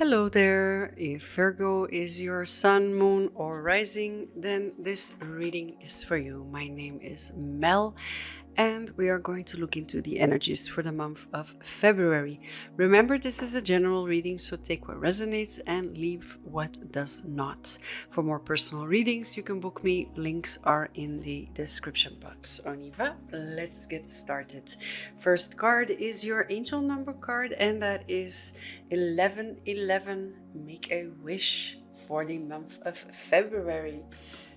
Hello there. If Virgo is your sun, moon, or rising, then this reading is for you. My name is Mel, and we are going to look into the energies for the month of February. Remember, this is a general reading, so take what resonates and leave what does not. For more personal readings, you can book me. Links are in the description box. On y va, let's get started. First card is your angel number card, and that is 1111. Make a wish for the month of February.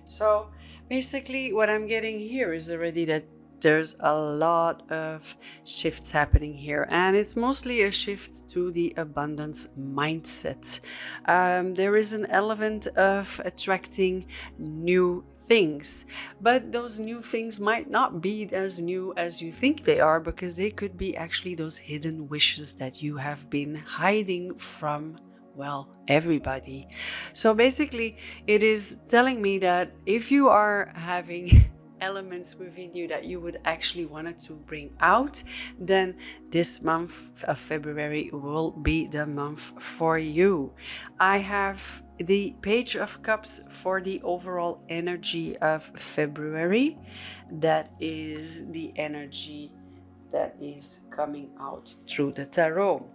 So basically what I'm getting here is already that there's a lot of shifts happening here, and it's mostly a shift to the abundance mindset. There is an element of attracting new things, but those new things might not be as new as you think they are, because they could be actually those hidden wishes that you have been hiding from, well, everybody. So basically it is telling me that if you are having elements within you that you would actually want to bring out, then this month of February will be the month for you. I have the Page of Cups for the overall energy of February. That is the energy that is coming out through the tarot.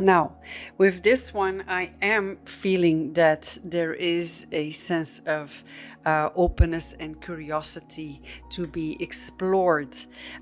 Now, with this one, I am feeling that there is a sense of openness and curiosity to be explored.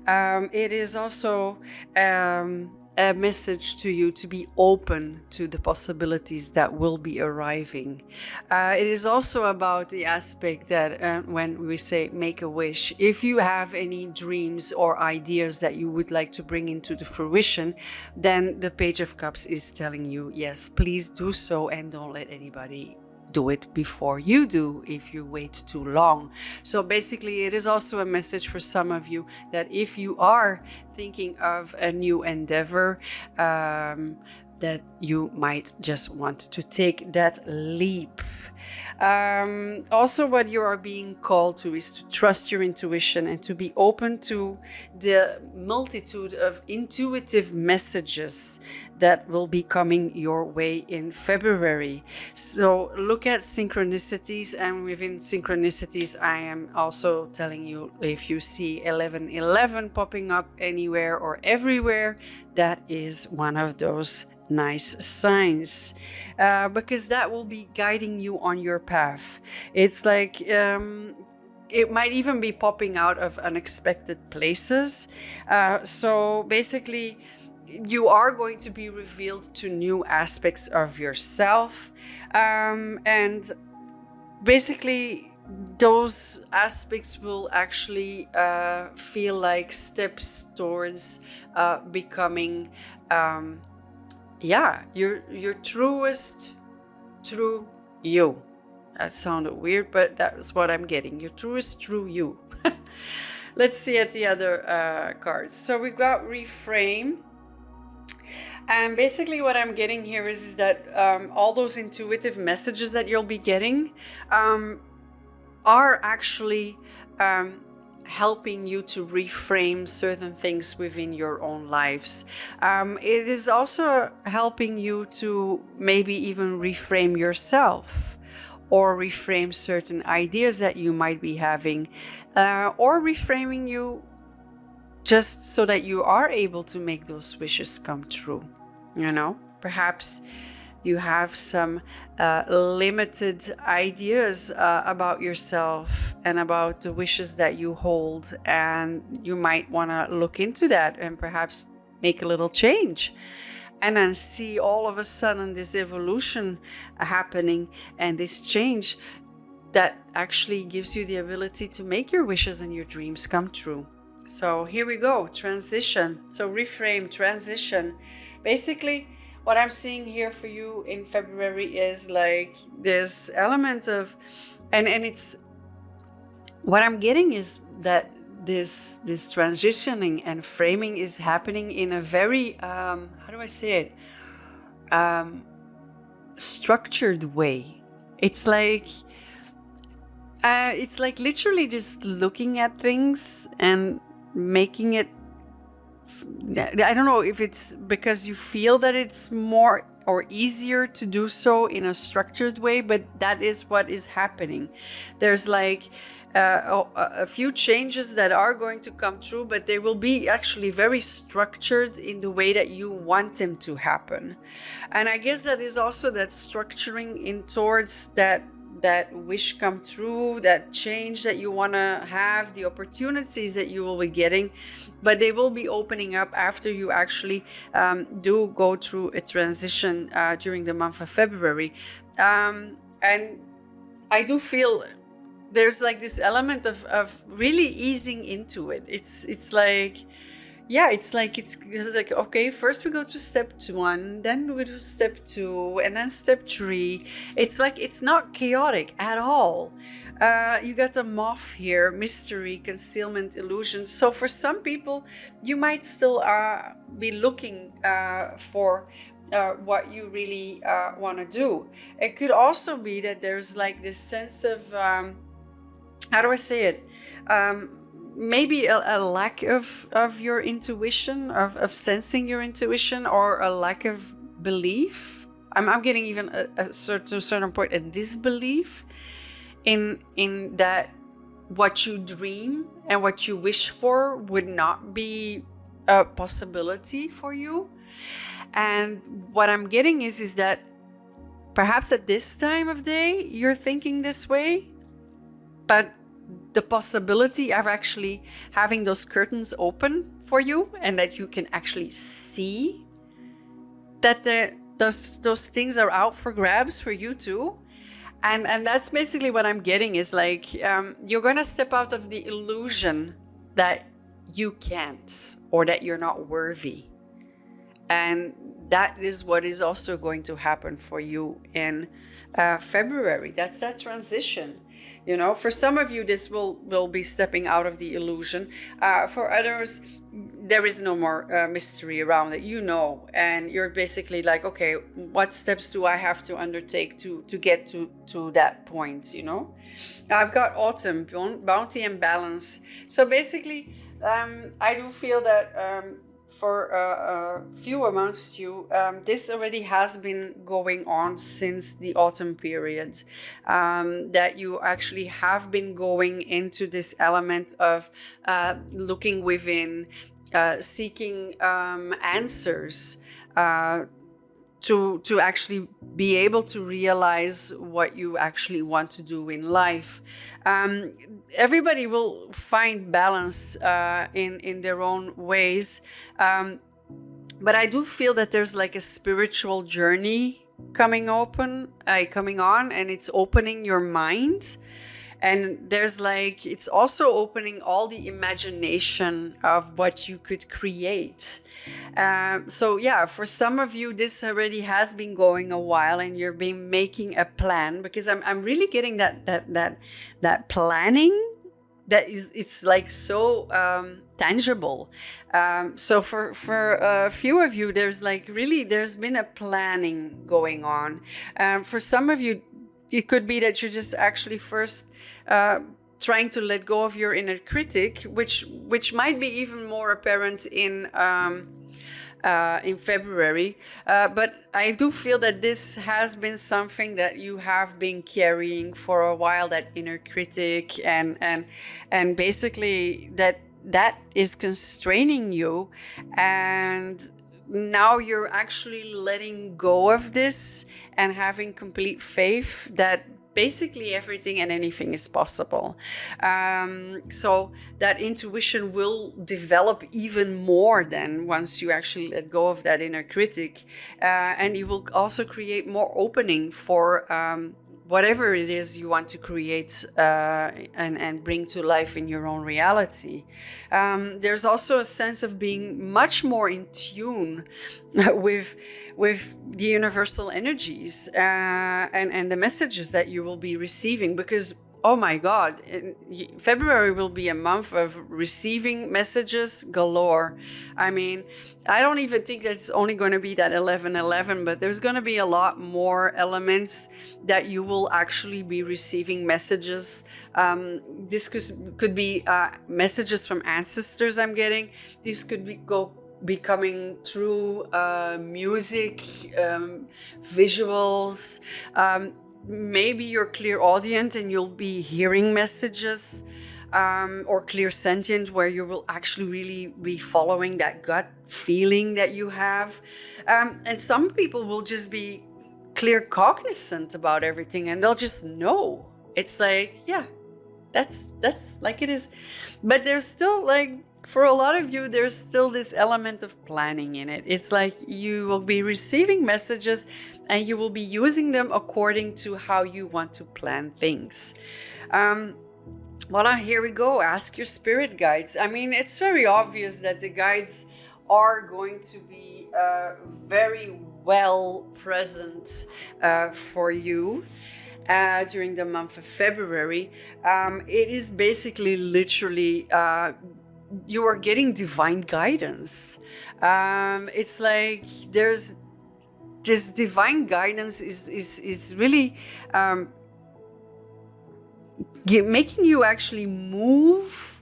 It is also a message to you to be open to the possibilities that will be arriving. It is also about the aspect that when we say make a wish, if you have any dreams or ideas that you would like to bring into the fruition, then the Page of Cups is telling you, yes, please do so, and don't let anybody do it before you do if you wait too long. So basically it is also a message for some of you that if you are thinking of a new endeavor, that you might just want to take that leap. Also, what you are being called to is to trust your intuition and to be open to the multitude of intuitive messages that will be coming your way in February. So look at synchronicities, and within synchronicities I am also telling you, if you see 1111 popping up anywhere or everywhere, that is one of those nice signs, because that will be guiding you on your path. It's like it might even be popping out of unexpected places. So basically you are going to be revealed to new aspects of yourself, and basically those aspects will actually feel like steps towards becoming your truest true you. That sounded weird, but that's what I'm getting. Your truest true you. Let's see at the other cards. So we got reframe. And basically what I'm getting here is that all those intuitive messages that you'll be getting are actually helping you to reframe certain things within your own lives. It is also helping you to maybe even reframe yourself, or reframe certain ideas that you might be having, or reframing you just so that you are able to make those wishes come true. You know, perhaps you have some limited ideas about yourself and about the wishes that you hold, and you might want to look into that and perhaps make a little change, and then see all of a sudden this evolution happening and this change that actually gives you the ability to make your wishes and your dreams come true. So here we go, transition. So reframe, transition. Basically, what I'm seeing here for you in February is like this element of, and it's, what I'm getting is that this transitioning and framing is happening in a very, how do I say it? Structured way. It's like literally just looking at things and making it, I don't know if it's because you feel that it's more or easier to do so in a structured way, but that is what is happening. There's like a few changes that are going to come through, but they will be actually very structured in the way that you want them to happen. And I guess that is also that structuring in towards that wish come true, that change that you want to have, the opportunities that you will be getting, but they will be opening up after you actually do go through a transition during the month of February. And I do feel there's like this element of really easing into it. It's like, yeah, it's like okay, first we go to step 1, then we do step 2, and then step 3. It's like it's not chaotic at all. You got a moth here, mystery, concealment, illusion. So for some people, you might still be looking for what you really want to do. It could also be that there's like this sense of how do I say it? Maybe a lack of your intuition, of sensing your intuition, or a lack of belief. I'm getting even to a certain point a disbelief in that what you dream and what you wish for would not be a possibility for you. And what I'm getting is that perhaps at this time of day you're thinking this way, but the possibility of actually having those curtains open for you and that you can actually see that those things are out for grabs for you too. And that's basically what I'm getting is like you're going to step out of the illusion that you can't or that you're not worthy. And that is what is also going to happen for you in February. That's that transition. You know, for some of you, this will be stepping out of the illusion. For others, there is no more mystery around it, you know, and you're basically like, okay, what steps do I have to undertake to get to that point, you know? I've got autumn, bounty and balance. So basically, I do feel that for a few amongst you, this already has been going on since the autumn period, that you actually have been going into this element of looking within, seeking answers, to actually be able to realize what you actually want to do in life. Everybody will find balance in their own ways, but I do feel that there's like a spiritual journey coming on, and it's opening your mind. And there's like, it's also opening all the imagination of what you could create. So yeah, for some of you, this already has been going a while, and you've been making a plan, because I'm really getting that planning that is, it's like so tangible. So for a few of you, there's been a planning going on. For some of you, it could be that you're just actually first trying to let go of your inner critic, which might be even more apparent in February. But I do feel that this has been something that you have been carrying for a while, that inner critic, and basically that is constraining you. And now you're actually letting go of this and having complete faith that basically everything and anything is possible. So that intuition will develop even more then once you actually let go of that inner critic. And you will also create more opening for whatever it is you want to create and bring to life in your own reality. There's also a sense of being much more in tune with the universal energies and the messages that you will be receiving, because oh my God, February will be a month of receiving messages galore. I mean, I don't even think that it's only going to be that 11/11, but there's going to be a lot more elements that you will actually be receiving messages. This could be messages from ancestors I'm getting. This could be coming through music, visuals. Maybe you're clairaudient and you'll be hearing messages, or clairsentient, where you will actually really be following that gut feeling that you have. And some people will just be clear cognizant about everything, and they'll just know. It's like, yeah, that's like it is. But there's still, like, for a lot of you, there's still this element of planning in it. It's like you will be receiving messages and you will be using them according to how you want to plan things. Well, here we go. Ask your spirit guides. I mean, it's very obvious that the guides are going to be very well present for you during the month of February. It is basically literally you are getting divine guidance. It's like there's this divine guidance is really making you actually move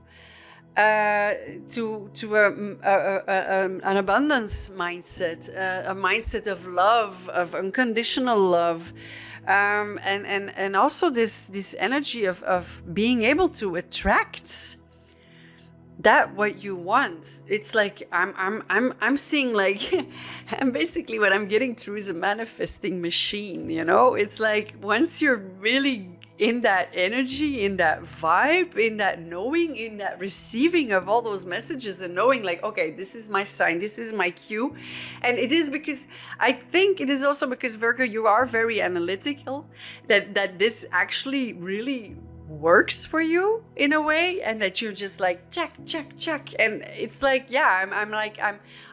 to an abundance mindset, a mindset of love, of unconditional love, and also this energy of being able to attract that what you want. It's like I'm seeing, like, and basically what I'm getting through is a manifesting machine, you know. It's like once you're really in that energy, in that vibe, in that knowing, in that receiving of all those messages, and knowing, like, okay, this is my sign, this is my cue. And it is because I think it is also because, Virgo, you are very analytical, that this actually really works for you in a way, and that you're just like check, and it's like, yeah,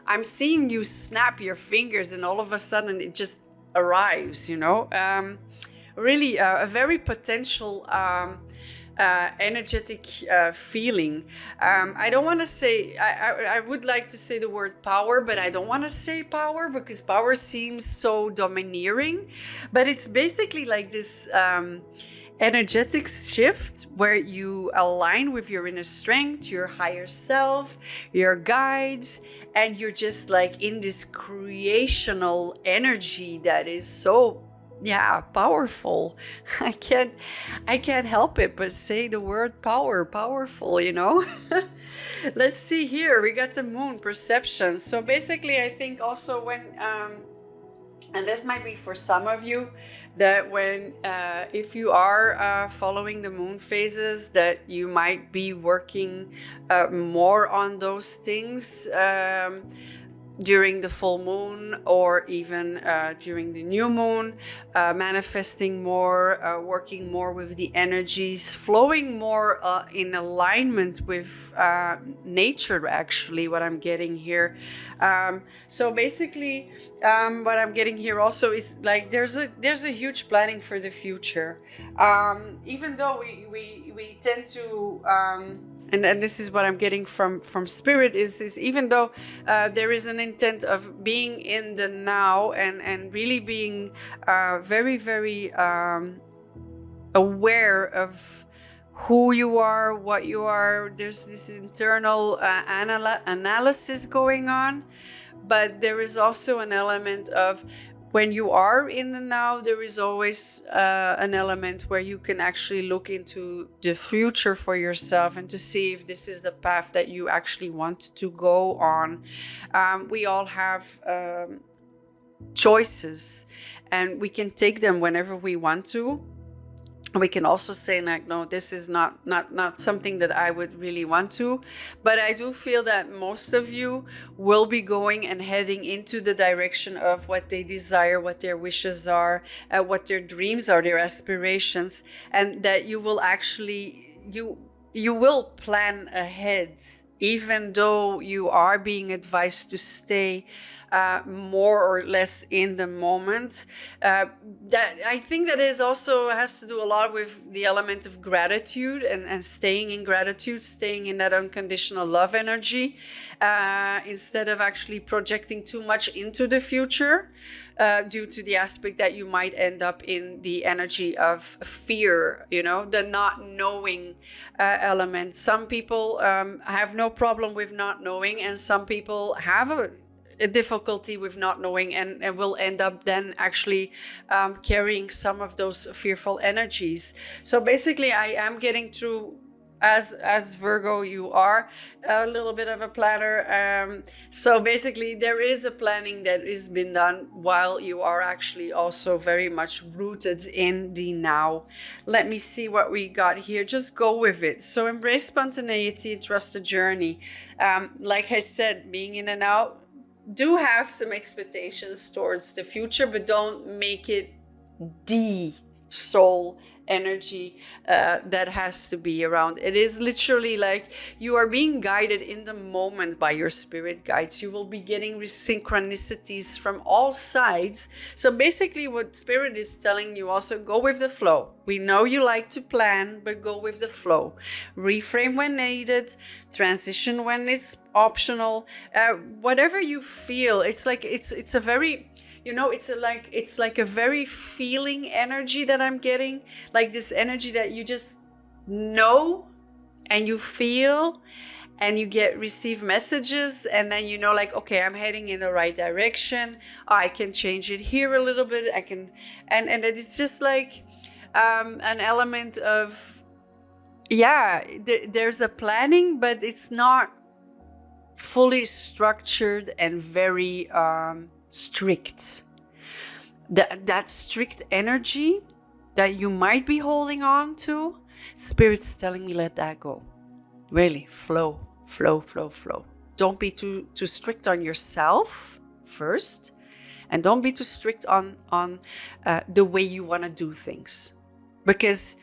I'm seeing you snap your fingers and all of a sudden it just arrives, you know. Really a very potential energetic feeling. I don't want to say, I would like to say the word power, but I don't want to say power because power seems so domineering. But it's basically like this energetic shift where you align with your inner strength, your higher self, your guides, and you're just like in this creational energy that is so, yeah, powerful. I can't help it but say the word powerful, you know. Let's see here. We got the moon perception. So basically, I think also when and this might be for some of you, that when if you are following the moon phases, that you might be working more on those things during the full moon, or even during the new moon, manifesting more, working more with the energies, flowing more in alignment with nature, actually, what I'm getting here. So basically, what I'm getting here also is like there's a huge planning for the future. Even though we tend to and this is what I'm getting from spirit, is even though there is an intent of being in the now and really being very, very aware of who you are, what you are. There's this internal analysis going on, but there is also an element of, when you are in the now, there is always an element where you can actually look into the future for yourself and to see if this is the path that you actually want to go on. We all have choices, and we can take them whenever we want to. We can also say, like, no, this is not something that I would really want to. But I do feel that most of you will be going and heading into the direction of what they desire, what their wishes are, what their dreams are, their aspirations, and that you will actually, you will plan ahead, even though you are being advised to stay more or less in the moment. That I think that is also has to do a lot with the element of gratitude and staying in gratitude, staying in that unconditional love energy, instead of actually projecting too much into the future, due to the aspect that you might end up in the energy of fear, the not knowing element. Some people have no problem with not knowing, and some people have a difficulty with not knowing, and will end up then actually carrying some of those fearful energies. So basically, I am getting through, as Virgo, you are a little bit of a planner. So basically, there is a planning that has been done while you are actually also very much rooted in the now. Let me see what we got here. Just go with it. So embrace spontaneity, trust the journey. Like I said, being in and out, do have some expectations towards the future, but don't make it the soul energy that has to be around. It is literally like you are being guided in the moment by your spirit guides. You will be getting synchronicities from all sides. So basically what spirit is telling you, also go with the flow. We know you like to plan, but go with the flow. Reframe when needed, transition when it's optional. Whatever you feel, it's like it's a very, it's like a very feeling energy that I'm getting, like this energy that you just know and you feel, and you receive messages, and then like, okay, I'm heading in the right direction. I can change it here a little bit. I can, and it's just like an element of, there's a planning, but it's not fully structured and very strict. That strict energy that you might be holding on to, spirit's telling me, let that go. Really, flow. Don't be too strict on yourself first, and don't be too strict on the way you want to do things, because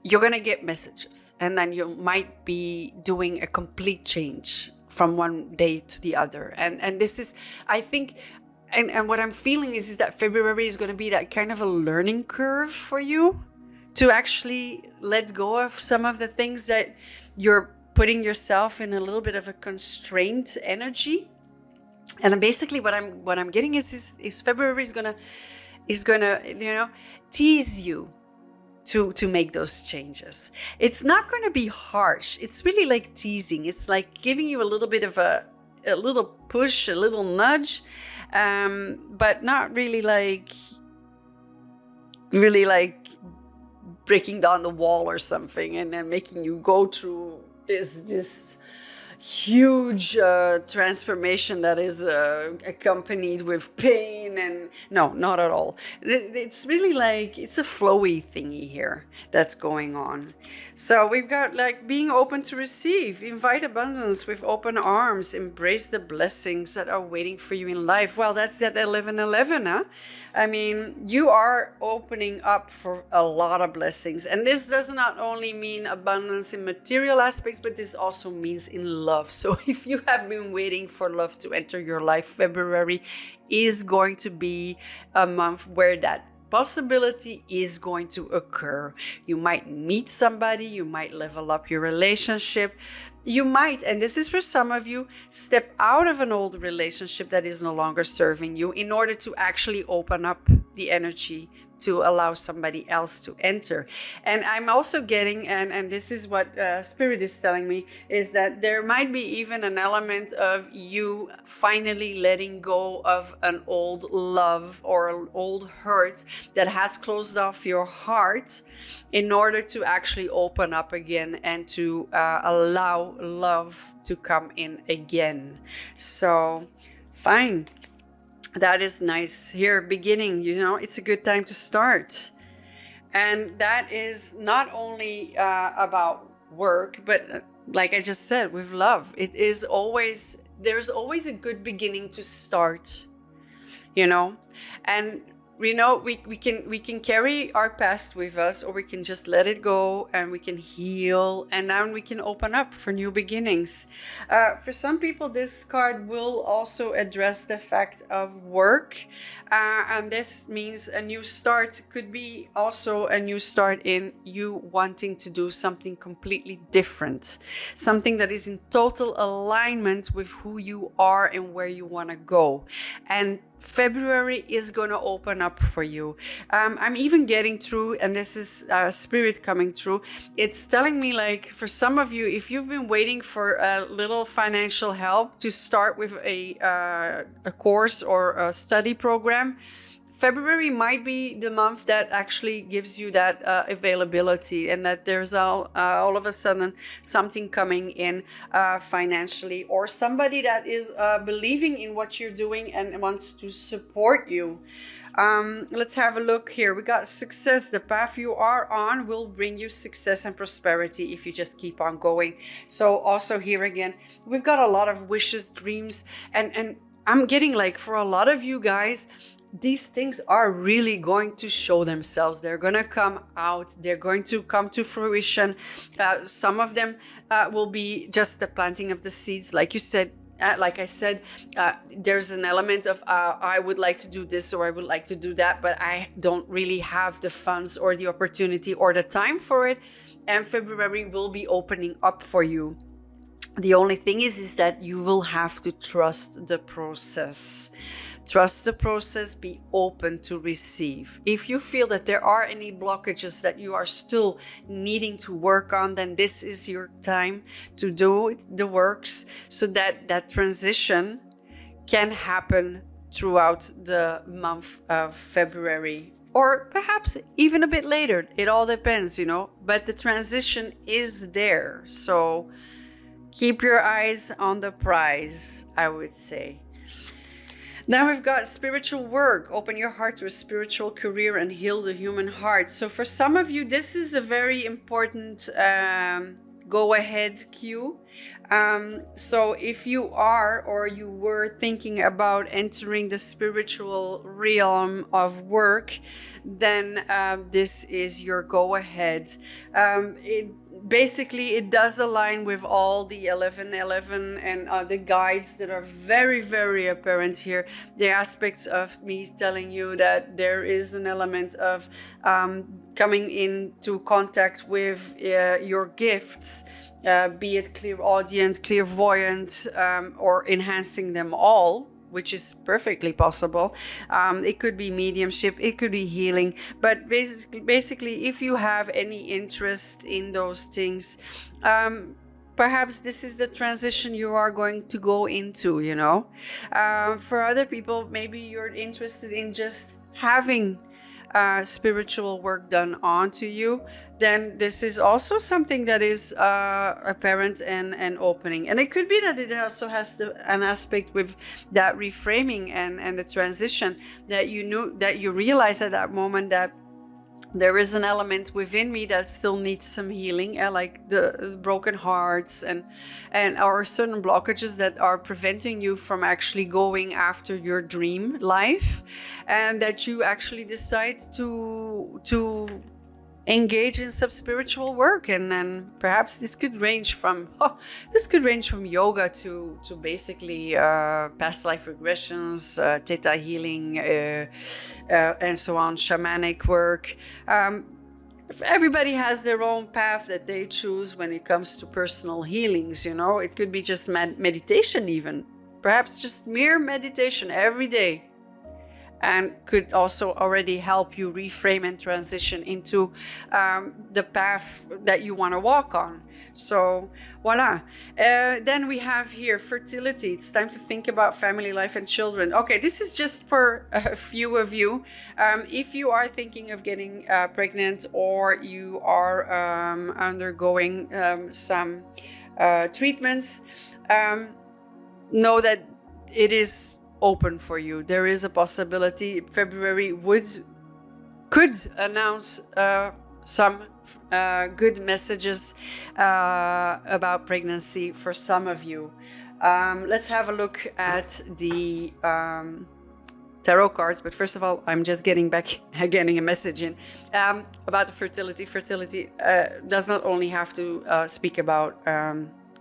you're gonna get messages, and then you might be doing a complete change from one day to the other. And this is, I think, and what I'm feeling is that February is going to be that kind of a learning curve for you to actually let go of some of the things that you're putting yourself in a little bit of a constrained energy. And basically what I'm getting is February is gonna tease you to make those changes. It's not going to be harsh. It's really like teasing. It's like giving you a little bit of a little push, a little nudge, but not really like breaking down the wall or something, and then making you go through this huge transformation that is accompanied with pain. And no, not at all. It's really like, it's a flowy thingy here that's going on. So we've got like being open to receive, invite abundance with open arms, embrace the blessings that are waiting for you in life. Well, that's that 1111, huh? I mean, you are opening up for a lot of blessings. And this does not only mean abundance in material aspects, but this also means in love. So if you have been waiting for love to enter your life, February is going to be a month where that possibility is going to occur. You might meet somebody, you might level up your relationship. You might, and this is for some of you, step out of an old relationship that is no longer serving you in order to actually open up the energy to allow somebody else to enter. And I'm also getting, and this is what Spirit is telling me, is that there might be even an element of you finally letting go of an old love or an old hurt that has closed off your heart in order to actually open up again and to allow love to come in again. So, fine. That is nice. Here, beginning, it's a good time to start. And that is not only about work, but like I just said, with love. There's always a good beginning to start, And we can carry our past with us, or we can just let it go and we can heal, and then we can open up for new beginnings. For some people, this card will also address the fact of work, and this means a new start. Could be also a new start in you wanting to do something completely different, something that is in total alignment with who you are and where you want to go. And February is going to open up for you. I'm even getting through, and this is spirit coming through. It's telling me, like, for some of you, if you've been waiting for a little financial help to start with a course or a study program, February might be the month that actually gives you that availability, and that there's all of a sudden something coming in financially, or somebody that is believing in what you're doing and wants to support you. Let's have a look here. We got success. The path you are on will bring you success and prosperity if you just keep on going. So also here again, we've got a lot of wishes, dreams, and I'm getting, like, for a lot of you guys, these things are really going to show themselves. They're going to come out. They're going to come to fruition. Some of them will be just the planting of the seeds. Like you said, like I said, there's an element of I would like to do this or I would like to do that, but I don't really have the funds or the opportunity or the time for it. And February will be opening up for you. The only thing is that you will have to trust the process. Trust the process, be open to receive. If you feel that there are any blockages that you are still needing to work on, then this is your time to do the works so that that transition can happen throughout the month of February, or perhaps even a bit later. It all depends, but the transition is there. So keep your eyes on the prize, I would say. Now we've got spiritual work. Open your heart to a spiritual career and heal the human heart. So for some of you, this is a very important go-ahead cue. So if you are or you were thinking about entering the spiritual realm of work, then this is your go-ahead. It does align with all the 1111 and the guides that are very, very apparent here. The aspects of me telling you that there is an element of coming into contact with your gifts, be it clairaudient, clairvoyant, or enhancing them all, which is perfectly possible. It could be mediumship, it could be healing, but basically if you have any interest in those things, perhaps this is the transition you are going to go into, For other people, maybe you're interested in just having spiritual work done onto you, then this is also something that is apparent and opening. And it could be that it also has an aspect with that reframing and the transition, that you realize at that moment that there is an element within me that still needs some healing, like the broken hearts and or certain blockages that are preventing you from actually going after your dream life, and that you actually decide to engage in some spiritual work. And then perhaps this could range from yoga to basically past life regressions, theta healing, and so on, shamanic work. Everybody has their own path that they choose when it comes to personal healings. It could be just meditation, even perhaps just mere meditation every day, and could also already help you reframe and transition into the path that you want to walk on. So voila. Then we have here fertility. It's time to think about family life and children. Okay, this is just for a few of you. If you are thinking of getting pregnant, or you are undergoing some treatments, know that it is open for you. There is a possibility February could announce some good messages about pregnancy for some of you. Let's have a look at the tarot cards. But first of all, I'm just getting a message in about the fertility. Fertility does not only have to speak about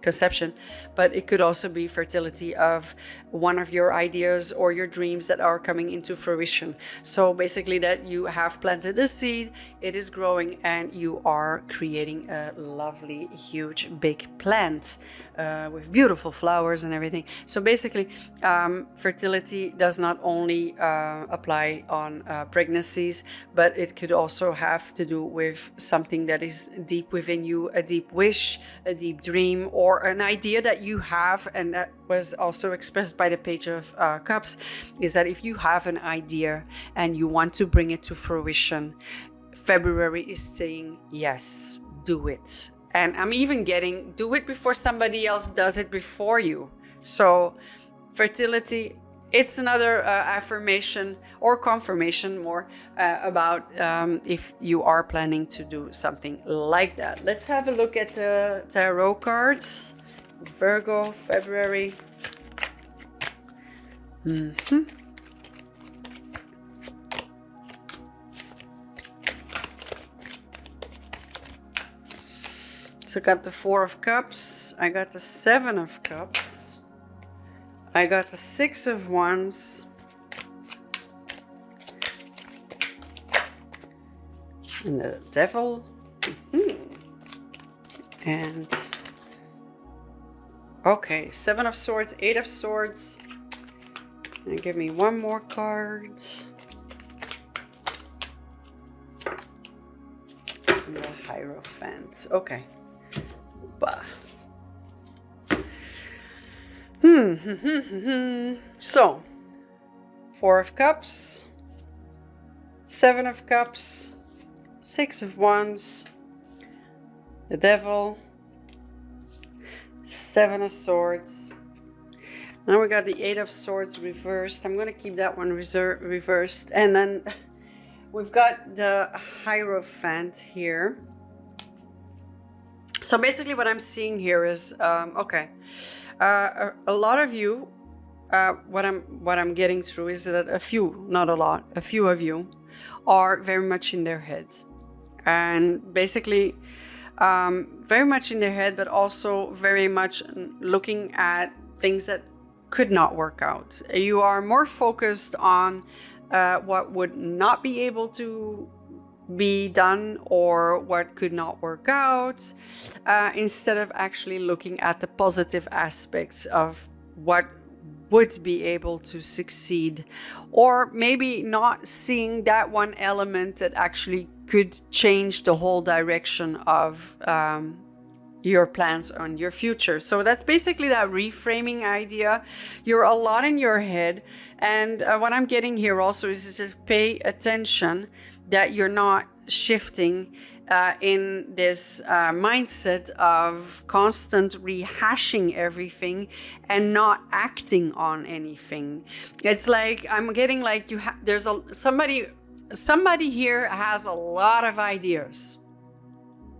conception, but it could also be fertility of one of your ideas or your dreams that are coming into fruition. So basically that you have planted a seed, it is growing, and you are creating a lovely, huge, big plant with beautiful flowers and everything. So basically, fertility does not only apply on pregnancies, but it could also have to do with something that is deep within you, a deep wish, a deep dream, or an idea that you have. And that was also expressed by the Page of Cups, is that if you have an idea and you want to bring it to fruition, February is saying, yes, do it. And I'm even getting, do it before somebody else does it before you. So fertility, it's another affirmation or confirmation more about if you are planning to do something like that. Let's have a look at the tarot cards. Virgo, February. So I got the Four of Cups, I got the Seven of Cups, I got the Six of Wands, and the Devil, and okay, Seven of Swords, Eight of Swords, and give me one more card. And the Hierophant, okay. So, Four of Cups, Seven of Cups, Six of Wands, the Devil, Seven of Swords. Now we got the Eight of Swords reversed. I'm going to keep that one reversed. And then we've got the Hierophant here. So basically what I'm seeing here is, a lot of you, what I'm getting through is that a few, not a lot, a few of you are very much in their head. And basically very much in their head, but also very much looking at things that could not work out. You are more focused on what would not be able to be done or what could not work out, instead of actually looking at the positive aspects of what would be able to succeed, or maybe not seeing that one element that actually could change the whole direction of your plans on your future. So that's basically that reframing idea. You're a lot in your head, and what I'm getting here also is to pay attention that you're not shifting in this mindset of constant rehashing everything and not acting on anything. It's like I'm getting like there's somebody here has a lot of ideas,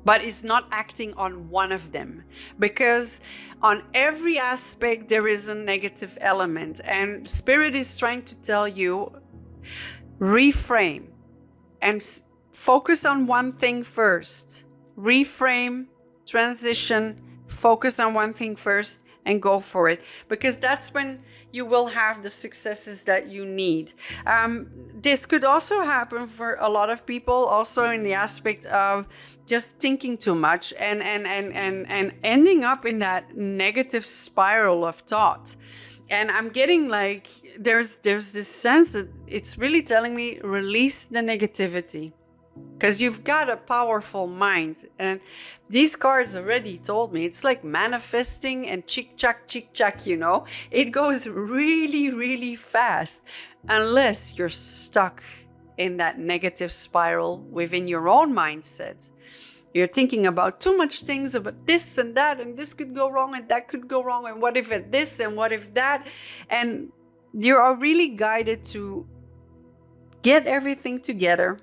but is not acting on one of them, because on every aspect there is a negative element, and Spirit is trying to tell you, reframe and focus on one thing first. Reframe, transition, focus on one thing first and go for it, because that's when you will have the successes that you need. This could also happen for a lot of people also in the aspect of just thinking too much and ending up in that negative spiral of thought. And I'm getting like there's this sense that it's really telling me, release the negativity, because you've got a powerful mind. And these cards already told me it's like manifesting and chick-chack, you know. It goes really, really fast unless you're stuck in that negative spiral within your own mindset. You're thinking about too much things about this and that, and this could go wrong and that could go wrong, and what if it this and what if that. And you are really guided to get everything together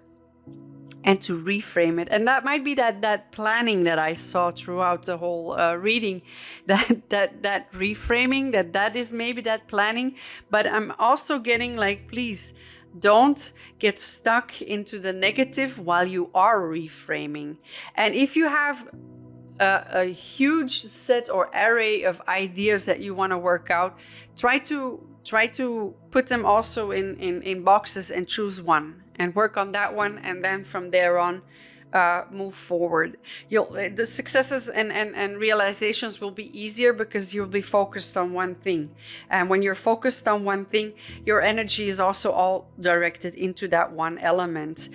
and to reframe it. And that might be that planning that I saw throughout the whole reading, that reframing, that is maybe that planning. But I'm also getting like, please don't get stuck into the negative while you are reframing. And if you have a huge set or array of ideas that you want to work out, try to put them also in boxes and choose one and work on that one, and then from there on move forward. The successes and realizations will be easier because you'll be focused on one thing. And when you're focused on one thing, your energy is also all directed into that one element.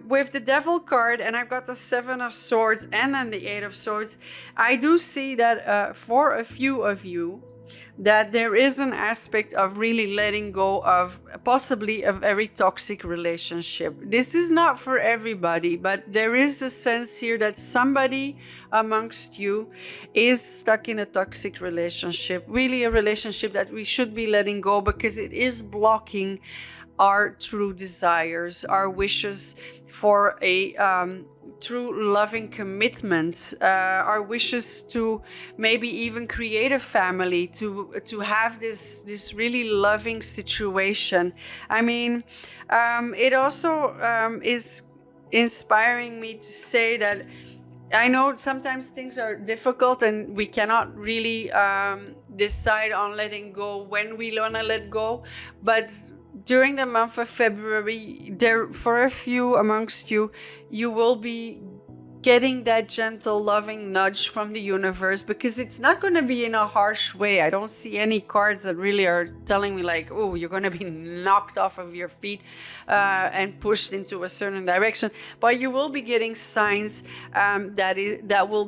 With the Devil card, and I've got the Seven of Swords and then the Eight of Swords, I do see that for a few of you, that there is an aspect of really letting go of possibly a very toxic relationship. This is not for everybody, but there is a sense here that somebody amongst you is stuck in a toxic relationship, really a relationship that we should be letting go because it is blocking our true desires, our wishes for a true loving commitment, our wishes to maybe even create a family, to have this really loving situation. I mean, it also is inspiring me to say that I know sometimes things are difficult and we cannot really decide on letting go when we want to let go, but during the month of February, for a few amongst you, you will be getting that gentle, loving nudge from the universe, because it's not going to be in a harsh way. I don't see any cards that really are telling me like, oh, you're going to be knocked off of your feet and pushed into a certain direction. But you will be getting signs that will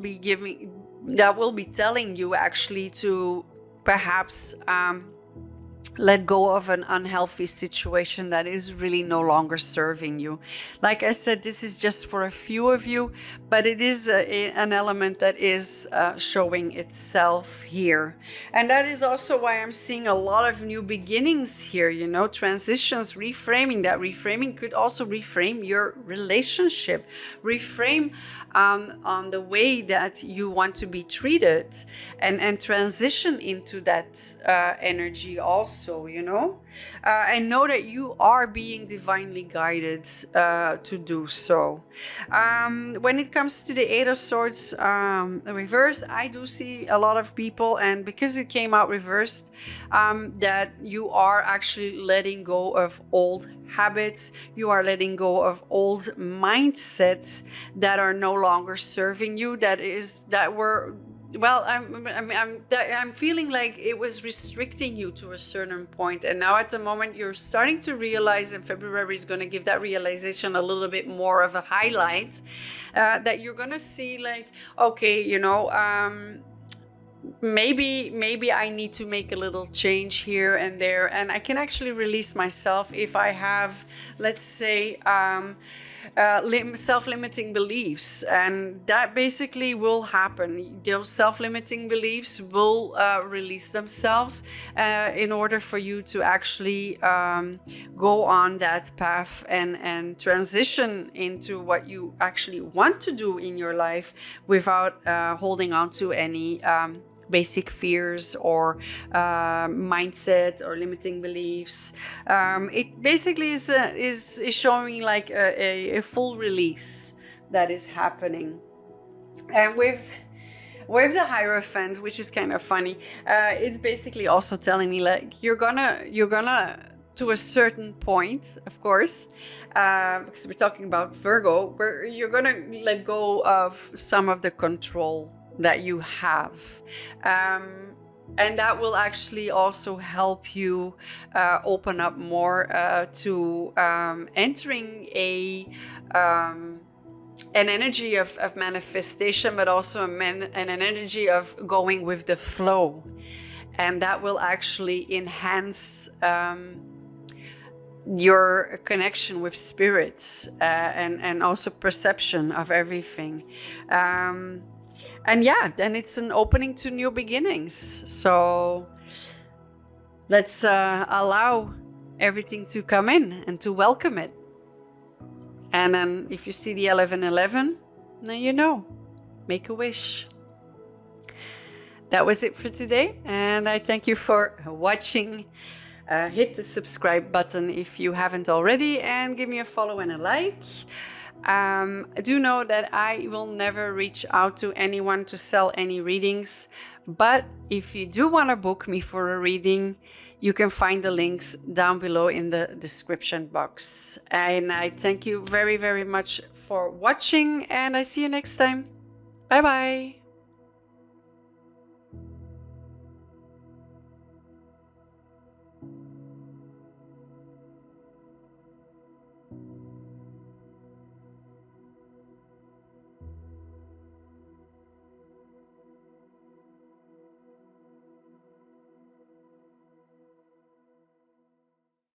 be telling you actually to perhaps let go of an unhealthy situation that is really no longer serving you. Like I said, this is just for a few of you, but it is an element that is showing itself here. And that is also why I'm seeing a lot of new beginnings here, transitions, reframing. That reframing could also reframe your relationship, reframe on the way that you want to be treated, and transition into that energy also. And know that you are being divinely guided to do so. When it comes to the Eight of Swords reverse, I do see a lot of people, and because it came out reversed, that you are actually letting go of old habits, you are letting go of old mindsets that are no longer serving you, I'm feeling like it was restricting you to a certain point. And now at the moment you're starting to realize, and February is going to give that realization a little bit more of a highlight, that you're going to see like, okay, maybe I need to make a little change here and there, and I can actually release myself if I have, let's say, self-limiting beliefs, and that basically will happen. Those self-limiting beliefs will release themselves in order for you to actually go on that path and transition into what you actually want to do in your life without holding on to any basic fears or mindset or limiting beliefs. It basically is showing like a full release that is happening. And with the Hierophant, which is kind of funny, it's basically also telling me like you're gonna to a certain point, of course, because we're talking about Virgo, where you're gonna let go of some of the control that you have, and that will actually also help you open up more to entering an energy of manifestation, but also an energy of going with the flow, and that will actually enhance your connection with spirit and also perception of everything. And yeah, then it's an opening to new beginnings. So let's allow everything to come in and to welcome it. And then if you see the 1111, then you know, make a wish. That was it for today, and I thank you for watching. Hit the subscribe button if you haven't already, and give me a follow and a like. Do know that I will never reach out to anyone to sell any readings, but if you do want to book me for a reading, you can find the links down below in the description box. And I thank you very, very much for watching, and I see you next time. Bye bye.